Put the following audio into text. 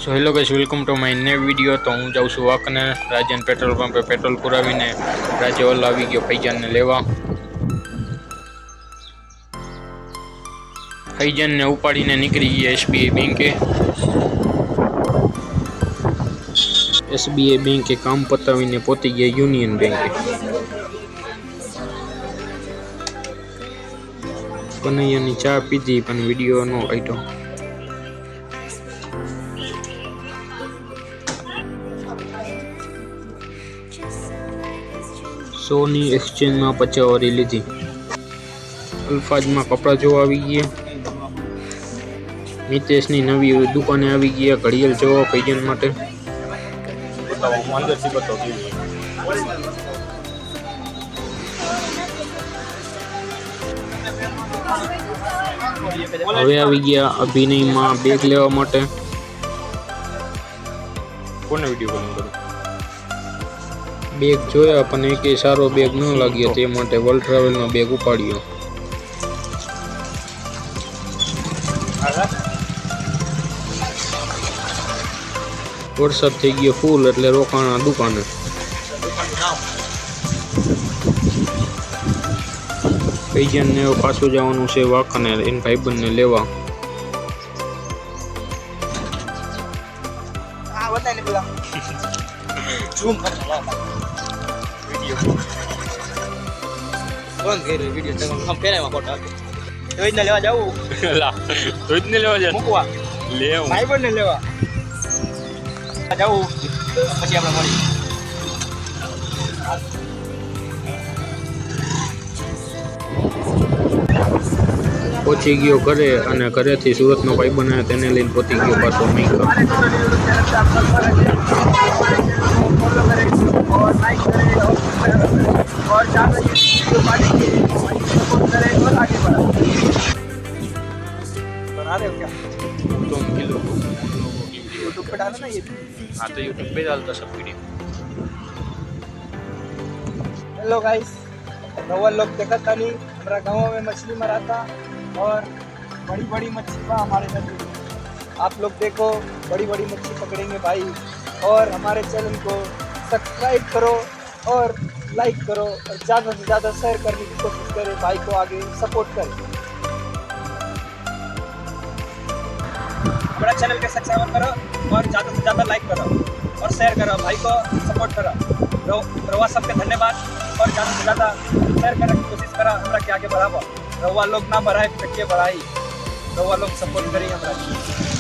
So hello guys, welcome to my new video. तो हूँ जाऊँ છું વાંકને રાજન પેટ્રોલ પંપે પેટ્રોલ પુરાવીને રાજ્યવલ આવી ગયો ફૈજાનને લેવા। ફૈજાનને ઉપાડીને નીકળી ગયા એસબીઆઈ બેંકે। એસબીઆઈ બેંકે કામ પતાવીને પહોંચી ગયા યુનિયન બેંકે। કનૈયાની ચા પીધી પણ વિડીયો નો કાઢ્યો। સોની એક્સચેન્જમાં પચાવારી લીધી। અલ્ફાજમાં કપડાં જોવા આવી ગયા। મિતેશની નવી દુકાને આવી ગયા ઘડિયાળ જોવા ફૈજાન માટે। હવે આવી ગયા અભિનયમાં બેગ લેવા માટે। કોને વિડીયો કોલ કરું? બેગ જોયા પણ એકે સારો બેગ ન લાગ્યો, તે માટે વર્લ્ડ ટ્રાવેલનો બેગ ઉપાડ્યો। વરસાદ થઈ ગયો ફૂલ એટલે રોકાણા દુકાને। ફૈજાનને પાછું જવાનું છે વાંકાને એના ભાઈબંધને લેવા। લેવા જાવું લેવા જાય મૂકવા લેવા ભાઈબંધ ને લેવા જાવું પછી આપણે મળી। પહોંચી ગયો ઘરે અને ઘરેથી સુરતનો ભાઈબંધ આવ્યો તેને લઈને પહોંચી ગયો પાછો મૈકા। बना रहे हो क्या? तुम किलो यूट्यूब पे डालो ना ये। हाँ तो यूट्यूब पे डालता सब वीडियो। हेलो गाइस, रवा लोग देखा था नहीं, हमारा गाँव में मछली मरा था और बड़ी बड़ी मछली था हमारे नदी में। आप लोग देखो बड़ी बड़ी मछली पकड़ेंगे भाई, और हमारे चैनल को सब्सक्राइब करो और लाइक करो और ज़्यादा से ज़्यादा शेयर करने की कोशिश करें, भाई को आगे सपोर्ट करें। हमारा चैनल के सब्सक्राइब करो और ज़्यादा से ज़्यादा लाइक करो और शेयर करो, भाई को सपोर्ट करो। रवा सबके धन्यवाद और ज़्यादा से ज़्यादा शेयर करने की कोशिश करा हमारा के आगे बढ़ावा। रवा लोग ना बढ़ाए फिर के बढ़ाई, रवा लोग सपोर्ट करें हमारा।